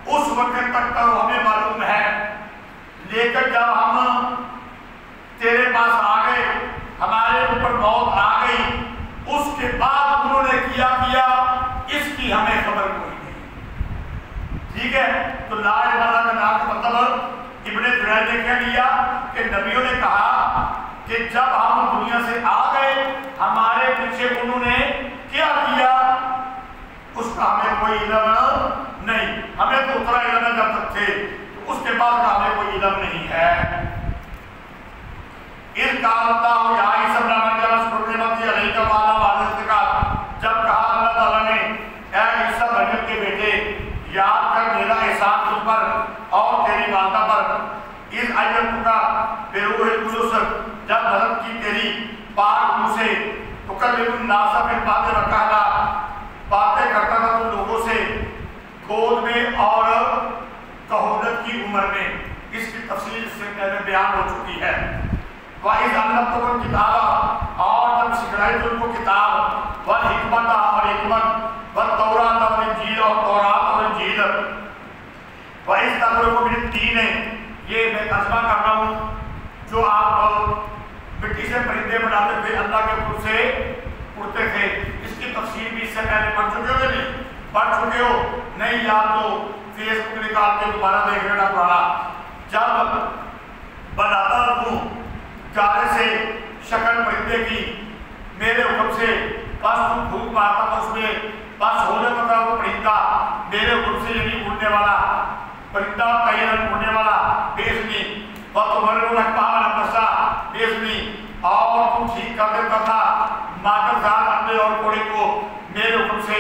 اس وقت تک تو ہمیں معلوم ہے، لیکن جب ہم تیرے پاس آ گئے، ہمارے اوپر موت آ گئی، اس کے بعد انہوں نے کیا اس کی ہمیں خبر کوئی نہیں۔ ٹھیک ہے، تو لا الہ الا اللہ کا نام کا مطلب ابن جریج نے کہہ دیا کہ نبیوں نے کہا کہ جب ہم دنیا سے آ گئے ہمارے پیچھے انہوں نے کیا اس کا ہمیں کوئی علم نہیں، ہمیں تو اتنا علم ہے جب تک تھے، تو اس کے بعد کا ہمیں کوئی علم نہیں ہے۔ اس کا اللہ یا عیسی ابن مریم اذکر نعمتی علیک وعلی والدتک، جب کہا اللہ تعالیٰ نے اے عیسی مریم کے بیٹے یاد کر میرا احسان تم پر اور تیری والدہ پر، اس ایتک کا بروح القدس، جب مدد کی تیری پاک منہ سے، تکلم الناس بالمہد وکہلا، باتیں کرتا تھا تم لوگوں سے گود میں اور کہولت کی عمر میں۔ اس کی تفصیل سے پہلے بیان ہو چکی ہے۔ وَإِذْ عَلَّمْتُكُمْ الْكِتَابَ، اور جب سکھلائی تم کو کتاب، وَالْحِکمَةَ اور حکمت، وَالتَّوْرَاةَ اور انجیل اور تورات اور انجیل، وَإِذْ تَخْلُقُ مِنَ الطِّينِ، یہ میں ترجمہ کر رہا ہوں، جو آپ مٹی سے پرندے بناتے تھے اللہ کے حکم سے اڑتے تھے، اس کی تفسیر بھی اس سے پہلے پڑھ چکے ہو نہیں؟ پڑھ چکے ہو نہیں؟ یا تو فیس بک نکال کے دوبارہ دیکھ لینا پڑا۔ جب بناتا ہوں گارے سے شکل پرندے کی میرے حکم سے، بس تم پھونک مارتا تھا اس میں، بس ہونے پتا وہ پرندہ میرے حکم سے، یعنی اڑنے والا پرندہ، طیرن اڑنے والا بیزنی، وَتُمَرِّرُ الْأَكْمَامَ وَالْأَبْرَصَ بیزنی، اور تم ٹھیک کر دیتا تھا مادر زاد اندھے اور کوڑے کو میرے حکم سے،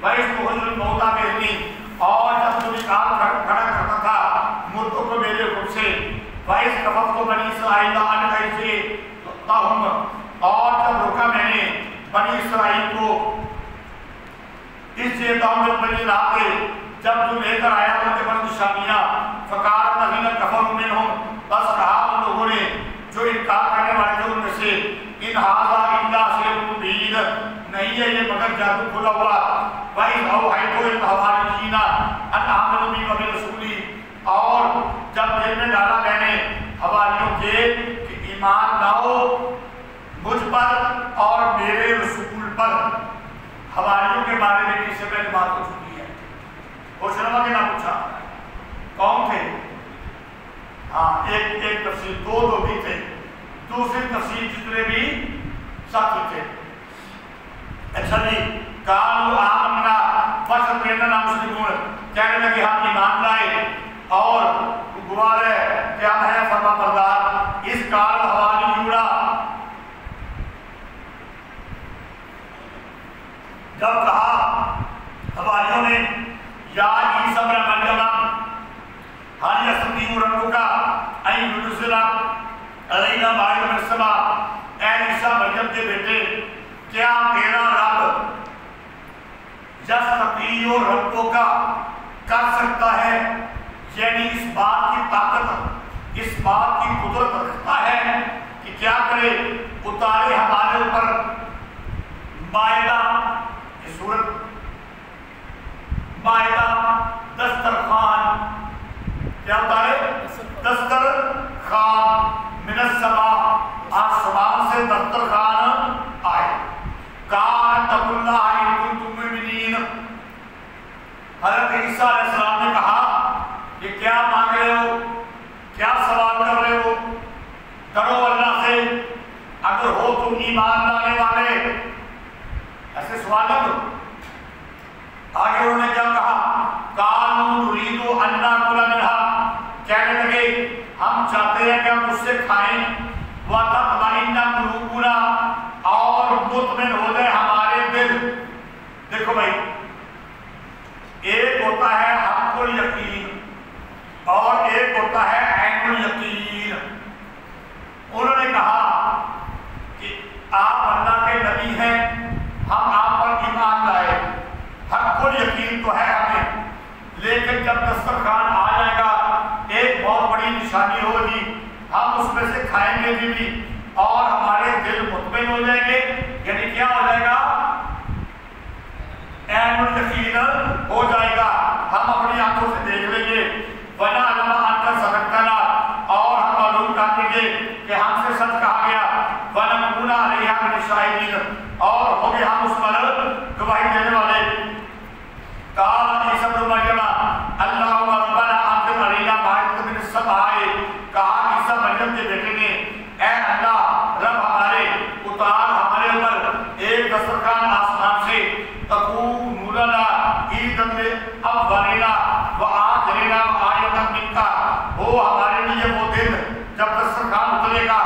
وَإِذْ تُخْرِجُ الْمَوْتَىٰ بِإِذْنِی، اور جب تم نکال کھڑا کرتا تھا مردوں کو میرے حکم سے، وَإِذْ كَفَفْتُ بَنِي إِسْرَائِيلَ عَنْكَ إِذْ جِئْتَهُمْ، اور جب روکا میں نے بنی اسرائیل کو اس جیتاؤں میں بنی رہتے، جب جو لے کر آیا ان کے بند نشانیاں، فقال الذین کفروا منہم، بس کہا ان لوگوں نے جو انکار کرنے والے تھے ان میں سے، ان ھذا الا سحر مبین، نہیں ہے یہ مگر جادو کھلا ہوا، وَإِذْ أَوْحَيْتُ إِلَى الْحَوَارِيِّينَ أَنْ آمِنُوا بِي وَبِرَسُولِي، اور جب دل میں ڈالا میں نے حواریوں کے کہ ایمان لاؤ مجھ پر اور میرے رسول پر۔ حواریوں کے بارے میں اس سے پہلے بات ہو چکی ہے، خوشنما کے نہ پوچھا کون تھے؟ ہاں ایک تفسیر، دو بھی تھے، دوسری تفسیر جتنے بھی ساتھی تھے۔ اچھا جی، قالوا آمنا واشهد بأننا مسلمون، کہنے لگے ہم ایمان لائے اور گواہ ہے کہ ہم ہیں فرما بردار۔ اس قال حواریون، جب کہا حواریوں نے یا عیسی ابن مریم هل يستطيع ربك أن ينزل علينا مائدة من السماء، اے عیسی مریم کے بیٹے کیا تیرا رب یستطیع ربک کر سکتا ہے، یعنی اس بات کی طاقت، اس بات کی قدرت رکھتا ہے کہ کیا کرے، اتارے ہمارے اوپر مائدہ، یہ سورت مائدہ دسترخوان، کیا اتارے؟ دسترخوان من السماء، آسمان سے دسترخوان آئے۔ قال اتقوا اللہ ان کنتم مؤمنین، حضرت عیسیٰ علیہ السلام نے کہا یہ کیا مانگ رہے ہو، کیا سوال کر رہے ہو، کرو اللہ سے اگر ہو تم ایمان لانے والے، ایسے سوال نہ کرو۔ آگے انہوں نے کیا کہا، قالوا نريد ان ناكل منها، کہنے لگے ہم چاہتے ہیں کہ ہم اس سے کھائیں، وَتَطْمَئِنَّ قُلُوبُنَا اور مطمئن ہو جائے ہمارے دل. دیکھو بھائی، ایک ہوتا ہے حق الیقین اور ایک ہوتا ہے عین الیقین. انہوں نے کہا کہ آپ اللہ کے نبی ہیں، ہم آپ پر ایمان لائے، حق الیقین تو ہے ہمیں، لیکن جب دسترخوان آ جائے گا ایک بہت بڑی نشانی ہوگی، ہم اس میں سے کھائیں گے بھی اور ہمارے دل مطمئن ہو جائیں گے. یعنی کیا ہو جائے گا؟ عین الیقین ہو جائے گا، ہم اپنی آنکھوں سے دیکھ لیں گے. وَنَعْلَمَ أَنَّ صَدَقْتَنَا اور ہم معلوم کر دیں گے کہ ہم سے سچ کہا گیا. وَنَكُونَ عَلَيْهَا مِنَ الشَّاهِدِينَ اور ہو گئے ہم اس پر گواہی دینے والے. قال عیسی ابن مریم اللہم ربنا انزل علینا مائدۃ من السماء. کہا عیسی مریم کے بیٹے نے، اے اللہ رب ہمارے، اتار ہمارے اوپر ایک دسترخوان آسمان سے. تکون لنا عیدا للاولین وآخرین وآیۃ منک. ہو ہمارے لیے وہ دن جب دسترخوان اترے گا،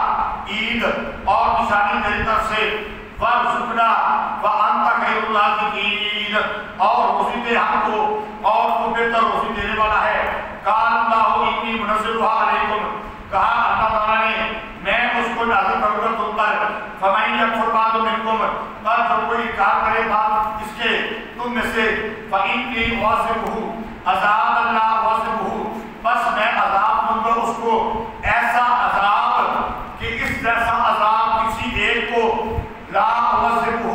عید اور نشانی تیری طرف سے. وارزقنا وانت خیر الرازقین اور روزی دے ہم کو اور تو بہتر روزی دینے والا ہے. قال اللہ انی منزلها علیکم. کہا اللہ تعالیٰ نے میں اس کو نازل کروں گا تم پر. فمن یکفر بعد منکم پر جو کوئی انکار کرے بعد اس کے تم میں سے، فإنی واثقہ عذاب اللہ واثقہ بس میں عذاب دوں گا اس کو، ایسا عذاب کہ اس جیسا عذاب کسی ایک کو لا واثقہ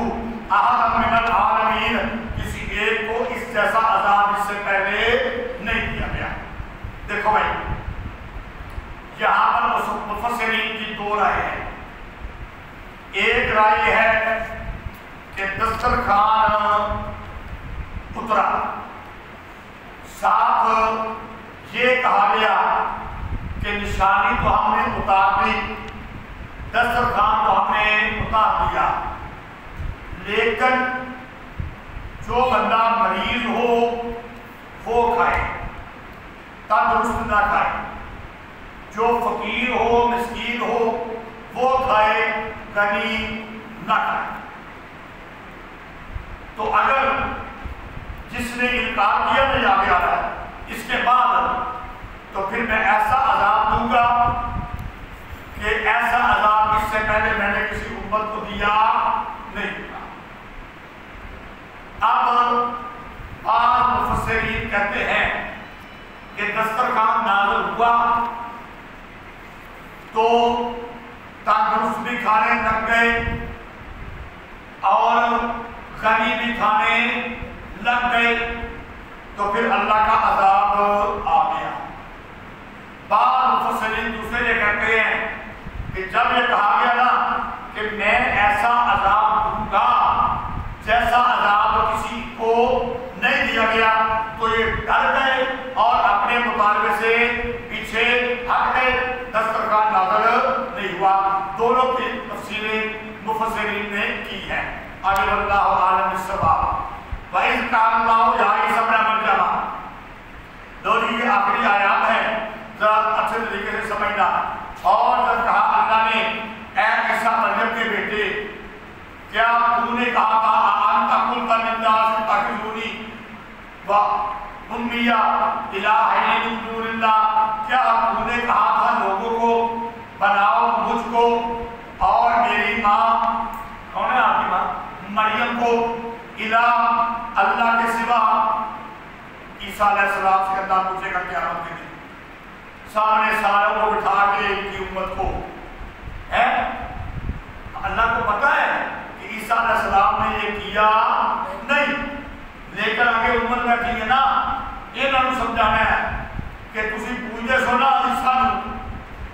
احد من العالمین، کسی ایک کو اس جیسا عذاب اس سے پہلے نہیں دیا گیا. دیکھو بھائی، یہاں پر مفسرین کی دو رائے ہیں. ایک رائے ہے کہ دسترخوان اترا، ساتھ یہ کہا گیا کہ نشانی تو ہم نے اتار دی، دسترخوان تو ہم نے اتار دیا، لیکن جو بندہ مریض ہو وہ کھائے، تندرست نہ کھائے. جو فقیر ہو مسکین ہو وہ کھائے، غنی نہ کھائے. تو اگر جس نے انکار کیا تو آگے آ رہا ہے اس کے بعد، تو پھر میں ایسا عذاب دوں گا کہ ایسا عذاب اس سے پہلے میں نے کسی امت کو دیا نہیں دیا. اب بعض مفسرین کہتے ہیں کہ دسترخوان نازل ہوا تو تندرست بھی کھانے لگ گئے اور غنی بھی کھانے لگ گئے، تو پھر اللہ کا عذاب آ گیا. بعض مفسرین دوسرے یہ کہتے ہیں کہ جب یہ کہا گیا نا کہ میں ایسا عذاب دوں گا جیسا عذاب کسی کو نہیں دیا گیا، تو یہ ڈر گئے اور اپنے مطالبے سے پیچھے ہٹ گئے، دسترخوان نازل نہیں ہوا. دونوں کی تفسیریں مفسرین نے کی ہیں. آگے اللہ عالم الصواب. وَإِذْ قَالَ اللَّهُ يَا عِيسَى ابْنَ مَرْيَمَ. دو یہ آخری آیات ہیں، ذرا اچھے طریقے سے سمجھنا. اور جب کہا اللہ نے اے عیسیٰ مریم کے بیٹے، کیا تو نے کہا تھا أَنْتَ قُلْتَ لِلنَّاسِ اتَّخِذُونِي وَأُمِّيَ إِلَٰهَيْنِ مِن دُونِ اللَّهِ. کیا تو نے کہا تھا لوگوں کو بناؤ مجھ کو اور میری ماں، کون ہے آپ کی ماں مریم کو، الہ اللہ کے سوا. عیسیٰ علیہ السلام سے اللہ پوچھے گا قیامت کے دن، سامنے ساروں کو بٹھا کے ان کی امت کو ہے. اللہ کو پتا ہے کہ عیسیٰ علیہ السلام نے یہ کیا نہیں، لیکن آگے امت بیٹھی ہے نا، انہوں نے سمجھانا ہے کہ تسی پوچھتے سو نا عیسیٰ نو،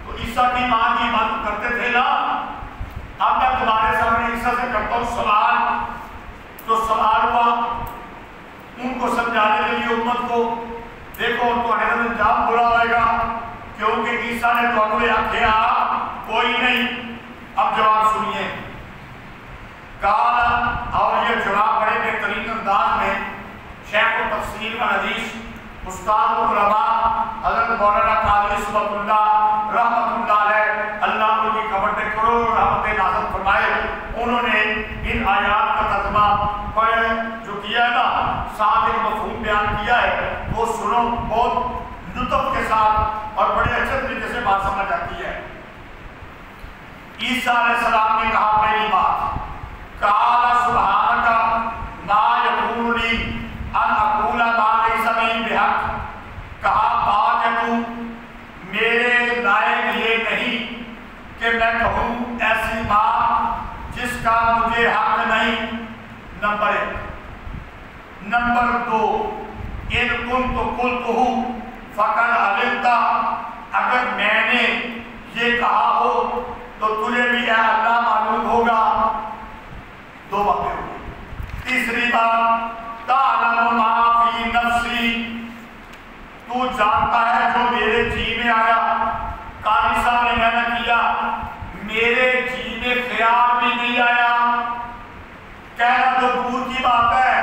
تو عیسیٰ کی ماں کی عبادت کرتے تھے نا. اب میں تمہارے سامنے عیسیٰ سے کرتا ہوں سوال. تو سوال ہوا ان کو سمجھانے کے لیے امت کو، دیکھو تو انجام برا ہوئے گا کیونکہ عیسیٰ نے تو انہیں آکھیا کوئی نہیں. اب جواب سنیے. کالا، اور یہ جواب بڑے بہترین انداز میں شیخ التفسیر و حدیث استاد العلماء حضرت مولانا قاضی صبح اللہ رحمۃ اللہ علیہ، اللہ ان کی قبر کرو رحمت نازل فرمائے، انہوں نے ان آیات کا ترجمہ جو کیا ہے نا، ساتھ ایک مفہوم بیان کیا ہے، وہ سنو، بہت لطف کے ساتھ اور بڑے اچھے طریقے سے بات سمجھ آتی ہے۔ عیسیٰ علیہ السلام نے کہا پہلی بات، قال سبحانک ما یکون لی ان اقول ما لیس لی بحق، کہا پاک ہے تو، میرے لائق یہ نہیں کہ میں کہوں ایسی بات جس کا مجھے حق نہیں، نمبر 1۔ نمبر 2، ان کنت قلتہ فقد علمت، اگر میں نے یہ کہا ہو تو تجھے بھی اے اللہ معلوم ہوگا۔ دو باتیں ہو گئی۔ تیسری بات، تعلم ما فی نفسی، تو جانتا ہے جو میرے جی میں آیا۔ قاری صاحب نے محنت کیا، میرے جی میں خیال بھی نہیں آیا، کہنا تو دور کی بات ہے،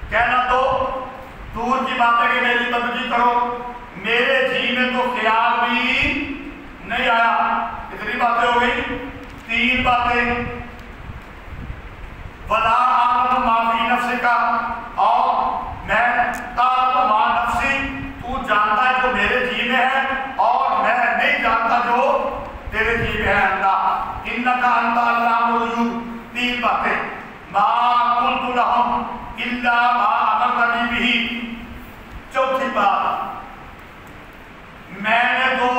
کہنا تو دور کی بات ہے کہ میری بندگی کرو، میرے جی میں تو خیال بھی نہیں آیا۔ کتنی باتیں ہو گئی؟ 3 باتیں۔ ولا اعلم ما فی نفسک، اور میں تعلم ما نفسی، تو جانتا ہے جو میرے جی میں ہے اور میں نہیں جانتا جو تیرے جی میں ہے اللہ۔ انک انت علام الغیوب، 3 باتیں۔ ما قلت لهم الا ما امرتنی بہ، چوتھی بات، میں نے تو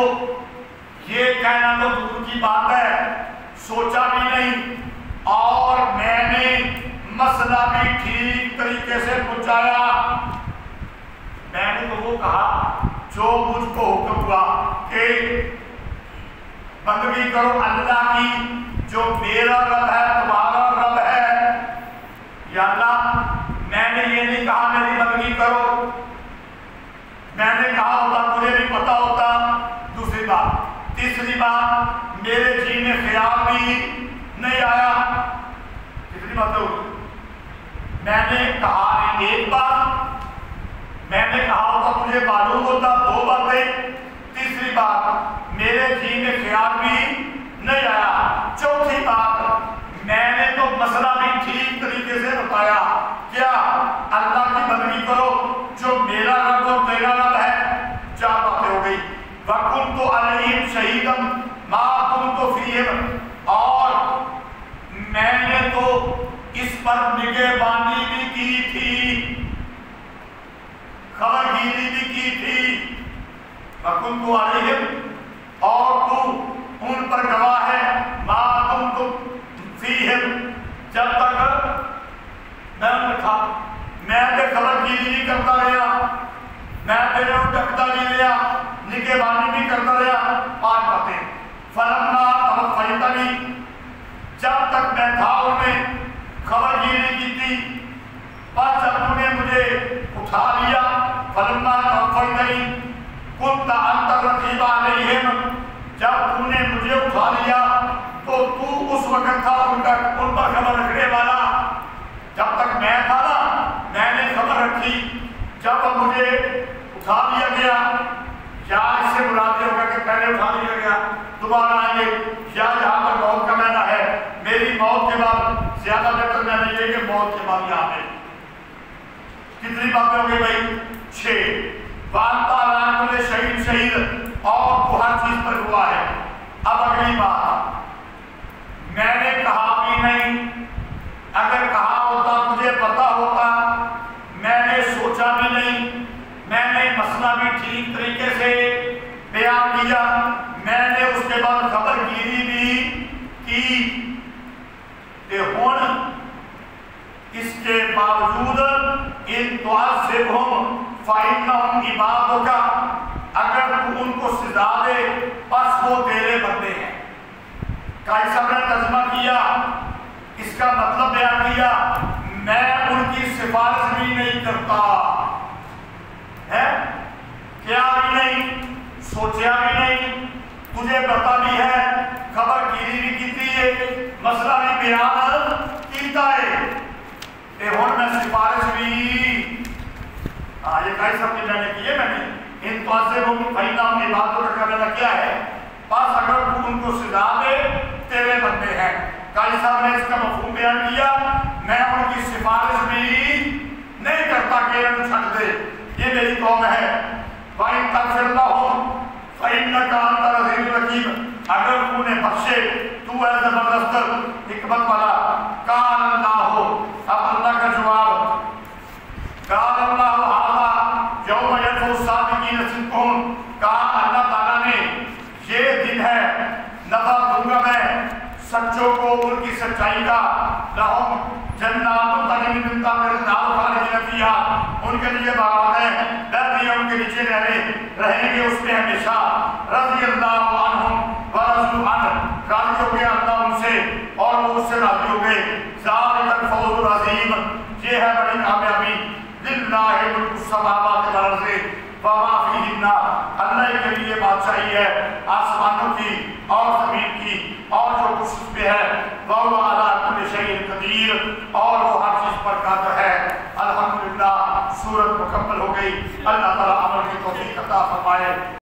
یہ کہنا تو دور کی بات ہے، سوچا بھی نہیں، اور میں نے مسئلہ بھی ٹھیک طریقے سے پہنچایا۔ میں نے تو وہ کہا جو مجھ کو حکم ہوا کہ بندگی کرو اللہ کی، جو میرا رب ہے تمہارا رب ہے۔ یا اللہ، میں نے یہ نہیں کہا میری بندگی کرو، میں نے کہا ہوتا تجھے بھی پتا ہوتا۔ دوسری بات۔ تیسری بات، میرے جی میں خیال بھی نہیں آیا۔ کتنی باتیں ہوئی؟ میں نے کہا نہیں 1 بات، میں نے کہا ہوتا تجھے معلوم ہوتا 2 باتیں۔ تیسری بات، میرے جی میں خیال بھی نہیں آیا۔ چوتھی بات، میں نے تو مسئلہ بھی ٹھیک طریقے سے بتایا، کیا؟ اللہ کی بندگی کرو جو میرا رب اور تیرا رب ہے۔ 4 باتیں ہو گئی۔ وَكُنْتُ عَلَيْهِمْ شَهِيدًا مَا كُنْتُ فِيهِمْ، اور میں نے تو اس پر نگہبانی بھی کی تھی، خبر گیری بھی کی تھی۔ وَكُنْتُ عَلَيْهِمْ، اور تو ان پر گواہ ہے، مَا كُنْتُ فِيهِمْ، جب تک میں ان تھا، میں تے خبر گیری بھی کرتا رہا، میں تیرے ڈکتا بھی رہا، نگہبانی بھی کرتا رہا۔ 5 باتیں۔ فَلَمَّا تَوَفَّيْتَنِی، جب تک میں تھا ان میں خبر گیری کی تھی، پس جب تم نے مجھے اٹھا لیا، فَلَمَّا تَوَفَّيْتَنِی كُنْتَ أَنْتَ الرَّقِيبَ عَلَيْهِمْ، جب تم نے مجھے اٹھا لیا تو تو اس وقت تھا ان پر خبر رکھنے والا۔ جب تک میں تھا نا، میں نے خبر رکھی، جب مجھے اٹھا لیا گیا، یا اس سے مراد ہوگا کہ پہلے اٹھا لیا گیا، دوبارہ آئیں گے، یا یہاں پر موت کا معنی ہے، میری موت کے بعد زیادہ بہتر معنی یہ کہ موت کے بعد یہاں پہ۔ کتنی باتیں ہو گئی بھائی؟ 6۔ وَأَنْتَ عَلَىٰ كُلِّ شَيْءٍ شَهِيدٌ، اور تو ہر چیز پر ہوا ہے۔ اب اگلی بات، میں نے کہا بھی نہیں، اگر کہا ہوتا تجھے پتا ہوتا، میں نے سوچا بھی نہیں، میں نے مسئلہ بھی ٹھیک طریقے سے بیان کیا، میں نے اس کے بعد خبر گیری بھی کی، کہ ہن اس کے باوجود ان تعذبہم فإنہم عبادک، اگر تو ان کو سزا دے پس وہ تیرے بندے ہیں۔ قاری صاحب نے ترجمہ کیا، اس کا مطلب بیان کیا، میں ان کی سفارش بھی نہیں کرتا ہے، کیا بھی نہیں، سوچیا بھی نہیں، تجھے پتا بھی ہے، خبر گیری بھی کی ہے، مسئلہ بھی بیان کیتا ہے، کہ ہن میں سفارش بھی، یہ قاری صاحب نے میں نے کیے، میں نے ان تعذبہم فإنہم عبادک کا معنی کیا ہے؟ بس اگر تو ان کو سزا دے تیرے بندے ہیں۔ قاضی صاحب نے اس کا مفہوم بیان کیا، میں ان کی سفارش بھی نہیں کرتا کہ انہوں چھٹ دے، یہ میری قوم ہے۔ وَإِن تَغْفِرْ لَهُمْ فَإِنَّكَ أَنْتَ الْعَزِيزُ الْحَكِيمُ، اگر تو نے بخشے تو ہے زبردست حکمت والا۔ قال اللہ، اب اللہ کا جواب، قال اللہ هَذَا يَوْمَ يَنفَعُ الصَّادِقِينَ صِدْقُهُمْ، کہا اللہ تعالیٰ نے یہ دن ہے نفع دوں گا میں سچوں کو ان کی سچائی کا، لہم جنات تجری من تحتہا الانہار خالدین فیہا، ان کے لیے باغات ہیں بہتی ہیں ان کے نیچے نہریں، رہیں گے اس میں ہمیشہ۔ رضی اللہ عنہم ورضوا عنہ، راضی ہو گیا اللہ ان سے اور وہ اس سے راضی ہو گئے۔ ذالک الفوز العظیم، یہ ہے بڑی کامیابی۔ للہ ملک السماوات والارض وما فیہن، اللہ کے لیے بادشاہی ہے آسمانوں کی اور زمین کی اور جو کچھ اس پہ ہے، وَهُوَ عَلَىٰ كُلِّ شَيْءٍ قَدِيرٌ، اور وہ ہر چیز پر قادر ہے۔ الحمدللہ سورت مکمل ہو گئی، اللہ تعالیٰ عمل کی توفیق عطا فرمائے۔